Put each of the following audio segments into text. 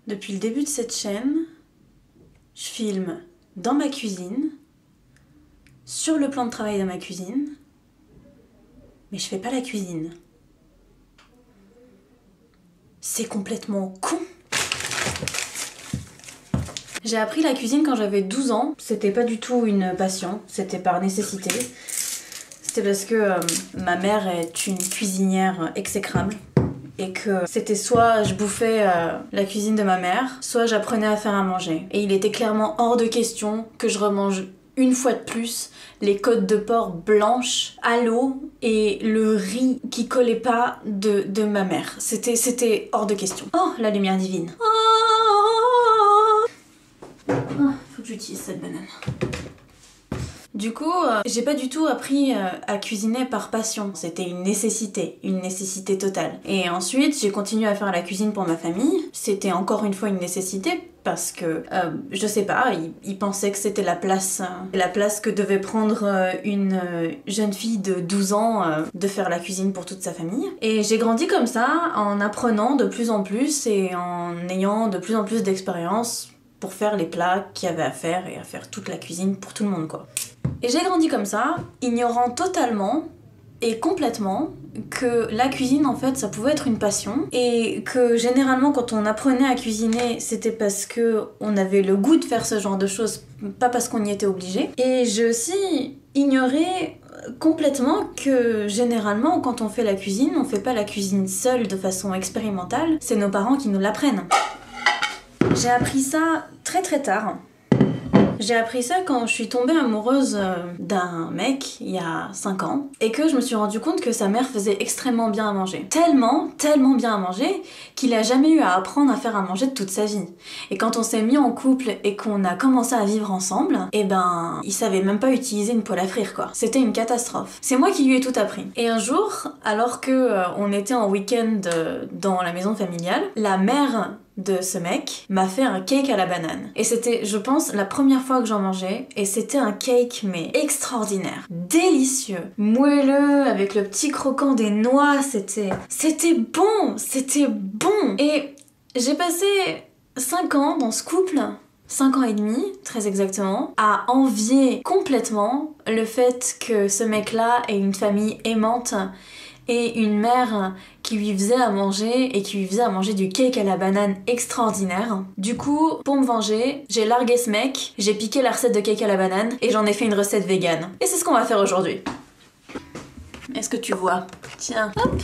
Depuis le début de cette chaîne, je filme dans ma cuisine, sur le plan de travail de ma cuisine, mais je fais pas la cuisine. C'est complètement con. J'ai appris la cuisine quand j'avais 12 ans. C'était pas du tout une passion, c'était par nécessité. C'était parce que ma mère est une cuisinière exécrable. Et que c'était soit je bouffais la cuisine de ma mère, soit j'apprenais à faire à manger. Et il était clairement hors de question que je remange une fois de plus les côtes de porc blanches à l'eau et le riz qui collait pas de ma mère. C'était hors de question. Oh, la lumière divine. Oh, faut que j'utilise cette banane. Du coup, j'ai pas du tout appris à cuisiner par passion. C'était une nécessité totale. Et ensuite, j'ai continué à faire la cuisine pour ma famille. C'était encore une fois une nécessité parce que, je sais pas, ils pensaient que c'était la place que devait prendre une jeune fille de 12 ans de faire la cuisine pour toute sa famille. Et j'ai grandi comme ça, en apprenant de plus en plus et en ayant de plus en plus d'expérience pour faire les plats qu'il y avait à faire et à faire toute la cuisine pour tout le monde, quoi. Et j'ai grandi comme ça, ignorant totalement et complètement que la cuisine, en fait, ça pouvait être une passion et que généralement quand on apprenait à cuisiner, c'était parce que on avait le goût de faire ce genre de choses, pas parce qu'on y était obligé. Et j'ai aussi ignoré complètement que généralement quand on fait la cuisine, on fait pas la cuisine seule de façon expérimentale, c'est nos parents qui nous l'apprennent. J'ai appris ça très très tard. J'ai appris ça quand je suis tombée amoureuse d'un mec il y a 5 ans et que je me suis rendu compte que sa mère faisait extrêmement bien à manger. Tellement bien à manger qu'il a jamais eu à apprendre à faire à manger de toute sa vie. Et quand on s'est mis en couple et qu'on a commencé à vivre ensemble, eh ben, il savait même pas utiliser une poêle à frire, quoi. C'était une catastrophe. C'est moi qui lui ai tout appris. Et un jour, alors que on était en week-end dans la maison familiale, la mère de ce mec m'a fait un cake à la banane. Et c'était, je pense, la première fois que j'en mangeais, et c'était un cake mais extraordinaire, délicieux, moelleux, avec le petit croquant des noix, c'était bon. Et j'ai passé 5 ans dans ce couple, 5 ans et demi, très exactement, à envier complètement le fait que ce mec-là ait une famille aimante et une mère qui lui faisait à manger et qui lui faisait à manger du cake à la banane extraordinaire. Du coup, pour me venger, j'ai largué ce mec, j'ai piqué la recette de cake à la banane et j'en ai fait une recette végane. Et c'est ce qu'on va faire aujourd'hui. Est-ce que tu vois? Tiens, hop!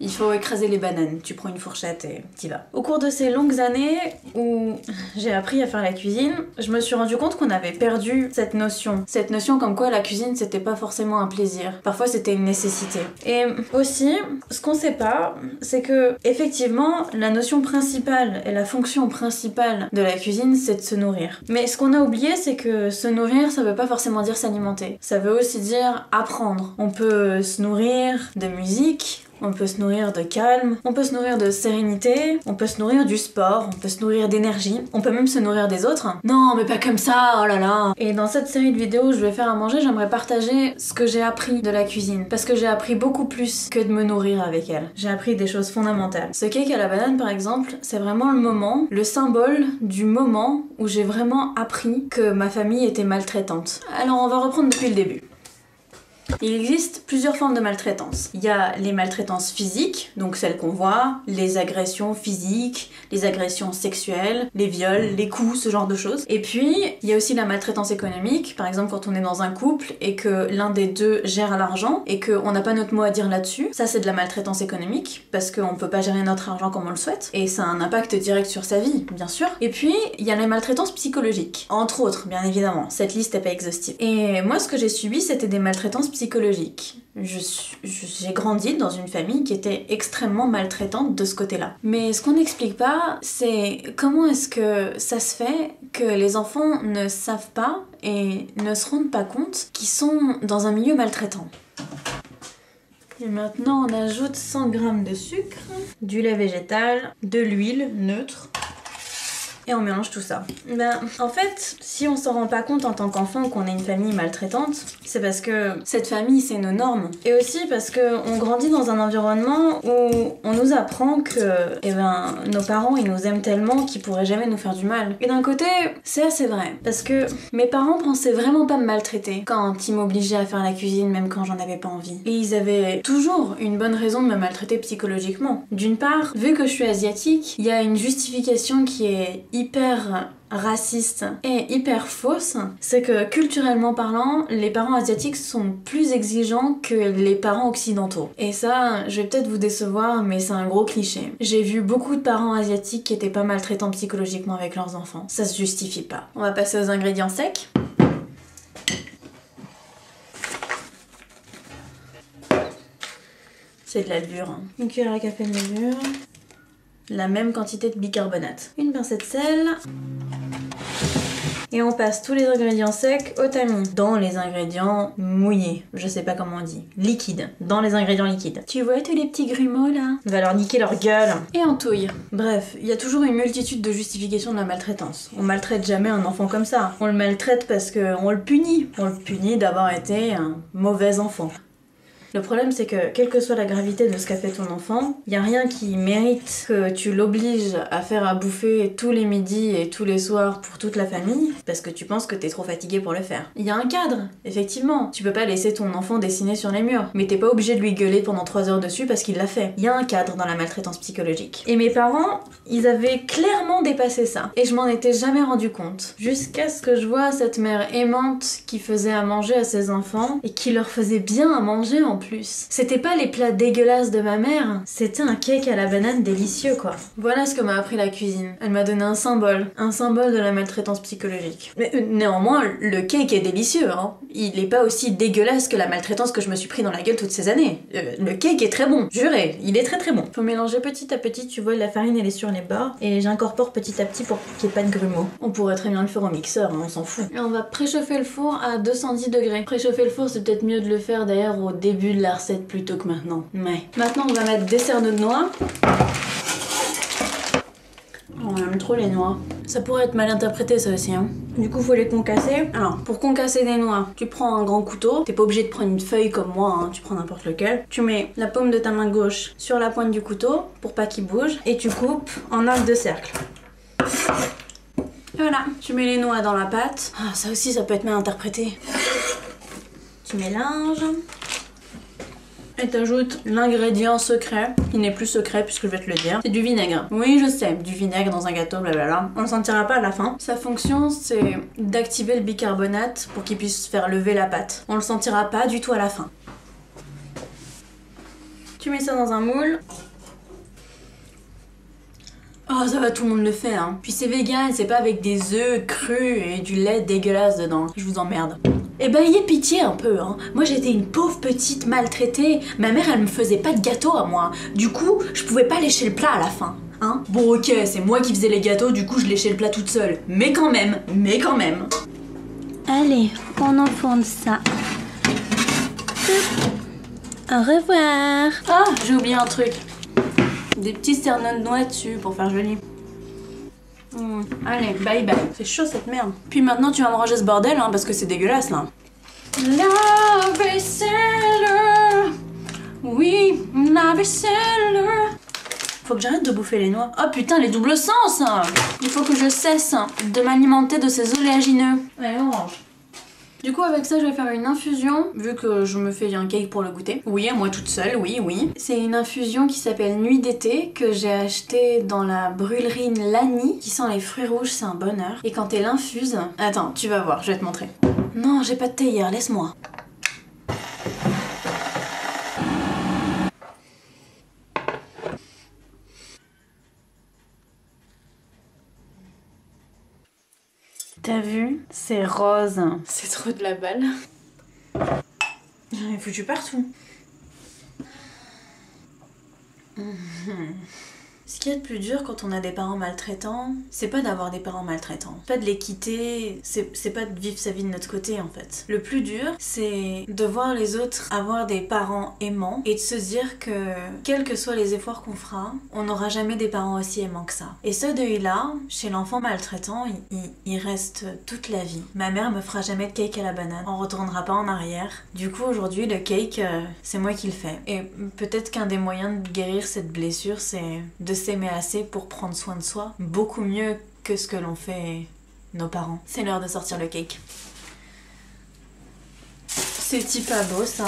Il faut écraser les bananes, tu prends une fourchette et t'y vas. Au cours de ces longues années où j'ai appris à faire la cuisine, je me suis rendu compte qu'on avait perdu cette notion. Cette notion comme quoi la cuisine c'était pas forcément un plaisir. Parfois c'était une nécessité. Et aussi, ce qu'on sait pas, c'est que effectivement, la notion principale et la fonction principale de la cuisine c'est de se nourrir. Mais ce qu'on a oublié c'est que se nourrir ça veut pas forcément dire s'alimenter. Ça veut aussi dire apprendre. On peut se nourrir de musique, on peut se nourrir de calme, on peut se nourrir de sérénité, on peut se nourrir du sport, on peut se nourrir d'énergie, on peut même se nourrir des autres. Non, mais pas comme ça, oh là là. Et dans cette série de vidéos où je vais faire à manger, j'aimerais partager ce que j'ai appris de la cuisine. Parce que j'ai appris beaucoup plus que de me nourrir avec elle. J'ai appris des choses fondamentales. Ce cake à la banane, par exemple, c'est vraiment le moment, le symbole du moment où j'ai vraiment appris que ma famille était maltraitante. Alors on va reprendre depuis le début. Il existe plusieurs formes de maltraitance. Il y a les maltraitances physiques, donc celles qu'on voit, les agressions physiques, les agressions sexuelles, les viols, les coups, ce genre de choses. Et puis, il y a aussi la maltraitance économique, par exemple quand on est dans un couple et que l'un des deux gère l'argent et qu'on n'a pas notre mot à dire là-dessus. Ça c'est de la maltraitance économique, parce qu'on peut pas gérer notre argent comme on le souhaite, et ça a un impact direct sur sa vie, bien sûr. Et puis, il y a les maltraitances psychologiques, entre autres, bien évidemment. Cette liste est pas exhaustive. Et moi, ce que j'ai subi, c'était des maltraitances psychologique. J'ai grandi dans une famille qui était extrêmement maltraitante de ce côté-là. Mais ce qu'on n'explique pas, c'est comment est-ce que ça se fait que les enfants ne savent pas et ne se rendent pas compte qu'ils sont dans un milieu maltraitant. Et maintenant on ajoute 100 g de sucre, du lait végétal, de l'huile neutre et on mélange tout ça. Ben, en fait, si on s'en rend pas compte en tant qu'enfant qu'on est une famille maltraitante, c'est parce que cette famille, c'est nos normes. Et aussi parce que on grandit dans un environnement où on nous apprend que, eh ben, nos parents, ils nous aiment tellement qu'ils pourraient jamais nous faire du mal. Et d'un côté, c'est assez vrai. Parce que mes parents pensaient vraiment pas me maltraiter quand ils m'obligeaient à faire la cuisine, même quand j'en avais pas envie. Et ils avaient toujours une bonne raison de me maltraiter psychologiquement. D'une part, vu que je suis asiatique, il y a une justification qui est hyper raciste et hyper fausse, c'est que culturellement parlant, les parents asiatiques sont plus exigeants que les parents occidentaux. Et ça, je vais peut-être vous décevoir, mais c'est un gros cliché. J'ai vu beaucoup de parents asiatiques qui étaient pas maltraitants psychologiquement avec leurs enfants. Ça se justifie pas. On va passer aux ingrédients secs. C'est de la levure. Hein. Une cuillère à café de levure. La même quantité de bicarbonate. Une pincée de sel. Et on passe tous les ingrédients secs au tamis. Dans les ingrédients mouillés. Je sais pas comment on dit. Liquides. Dans les ingrédients liquides. Tu vois tous les petits grumeaux là? On va leur niquer leur gueule. Et on touille. Bref, il y a toujours une multitude de justifications de la maltraitance. On maltraite jamais un enfant comme ça. On le maltraite parce qu'on le punit. On le punit d'avoir été un mauvais enfant. Le problème, c'est que, quelle que soit la gravité de ce qu'a fait ton enfant, y a rien qui mérite que tu l'obliges à faire à bouffer tous les midis et tous les soirs pour toute la famille, parce que tu penses que t'es trop fatigué pour le faire. Il y a un cadre, effectivement. Tu peux pas laisser ton enfant dessiner sur les murs, mais t'es pas obligé de lui gueuler pendant 3 heures dessus parce qu'il l'a fait. Il y a un cadre dans la maltraitance psychologique. Et mes parents, ils avaient clairement dépassé ça. Et je m'en étais jamais rendu compte. Jusqu'à ce que je vois cette mère aimante qui faisait à manger à ses enfants, et qui leur faisait bien à manger en plus. C'était pas les plats dégueulasses de ma mère, c'était un cake à la banane délicieux quoi. Voilà ce que m'a appris la cuisine. Elle m'a donné un symbole de la maltraitance psychologique. Mais néanmoins, le cake est délicieux, hein. Il est pas aussi dégueulasse que la maltraitance que je me suis pris dans la gueule toutes ces années. Le cake est très bon, juré, il est très très bon. Faut mélanger petit à petit, tu vois, la farine elle est sur les bords, et j'incorpore petit à petit pour qu'il n'y ait pas de grumeaux. On pourrait très bien le faire au mixeur, hein, on s'en fout. Et on va préchauffer le four à 210 degrés. Préchauffer le four, c'est peut-être mieux de le faire d'ailleurs au début de la recette plutôt que maintenant. Ouais. Maintenant on va mettre des cerneaux de noix. On aime trop les noix. Ça pourrait être mal interprété ça aussi hein. Du coup faut les concasser. Alors pour concasser des noix, tu prends un grand couteau. T'es pas obligé de prendre une feuille comme moi, hein. Tu prends n'importe lequel. Tu mets la paume de ta main gauche sur la pointe du couteau pour pas qu'il bouge. Et tu coupes en arc de cercle. Voilà, tu mets les noix dans la pâte. Ah ça aussi ça peut être mal interprété. Tu mélanges. Et t'ajoutes l'ingrédient secret, qui n'est plus secret puisque je vais te le dire. C'est du vinaigre. Oui, je sais, du vinaigre dans un gâteau, blablabla. On le sentira pas à la fin. Sa fonction, c'est d'activer le bicarbonate pour qu'il puisse faire lever la pâte. On le sentira pas du tout à la fin. Tu mets ça dans un moule. Oh, ça va, tout le monde le fait, hein. Puis c'est vegan, c'est pas avec des œufs crus et du lait dégueulasse dedans. Je vous emmerde. Eh ben, ayez pitié un peu, hein. Moi, j'étais une pauvre petite maltraitée. Ma mère, elle me faisait pas de gâteau à moi. Du coup, je pouvais pas lécher le plat à la fin, hein. Bon, ok, c'est moi qui faisais les gâteaux, du coup, je léchais le plat toute seule. Mais quand même, Allez, on enfourne ça. Au revoir. Ah, j'ai oublié un truc. Des petits cerneaux de noix dessus pour faire joli. Allez, bye bye. C'est chaud cette merde. Puis maintenant tu vas me ranger ce bordel hein, parce que c'est dégueulasse là. La vaisselle. Oui, la vaisselle. Faut que j'arrête de bouffer les noix. Oh putain, les doubles sens. Il faut que je cesse de m'alimenter de ces oléagineux. Allez, on range. Du coup avec ça je vais faire une infusion, vu que je me fais un cake pour le goûter. Oui, à moi toute seule, oui. C'est une infusion qui s'appelle Nuit d'été, que j'ai acheté dans la brûlerie Lani, qui sent les fruits rouges, c'est un bonheur. Et quand elle infuse... Attends, tu vas voir, je vais te montrer. Non, j'ai pas de thé hier, laisse-moi. T'as vu? C'est rose. C'est trop de la balle. J'en ai foutu partout. Ce qu'il y a de plus dur quand on a des parents maltraitants, c'est pas d'avoir des parents maltraitants. Pas de les quitter, c'est pas de vivre sa vie de notre côté en fait. Le plus dur, c'est de voir les autres avoir des parents aimants et de se dire que, quels que soient les efforts qu'on fera, on n'aura jamais des parents aussi aimants que ça. Et ce deuil-là, chez l'enfant maltraitant, il reste toute la vie. Ma mère me fera jamais de cake à la banane, on retournera pas en arrière. Du coup, aujourd'hui, le cake, c'est moi qui le fais. Et peut-être qu'un des moyens de guérir cette blessure, c'est de s'aimer assez pour prendre soin de soi, beaucoup mieux que ce que l'ont fait nos parents. C'est l'heure de sortir le cake. C'est petit pas beau ça.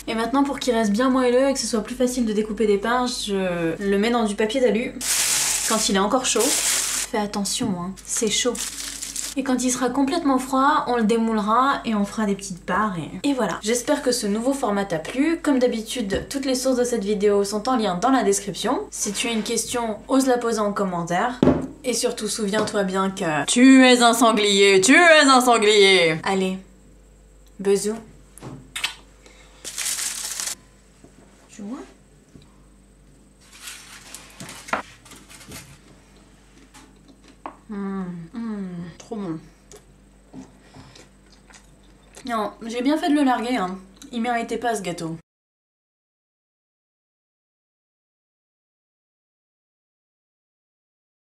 Et maintenant, pour qu'il reste bien moelleux et que ce soit plus facile de découper des parts, je le mets dans du papier d'alu quand il est encore chaud. Fais attention, hein, c'est chaud. Et quand il sera complètement froid, on le démoulera et on fera des petites parts et voilà. J'espère que ce nouveau format t'a plu. Comme d'habitude, toutes les sources de cette vidéo sont en lien dans la description. Si tu as une question, ose la poser en commentaire. Et surtout, souviens-toi bien que tu es un sanglier, tu es un sanglier. Allez, bisous. Tu vois ? Trop bon. Non, j'ai bien fait de le larguer, hein. Il méritait pas ce gâteau.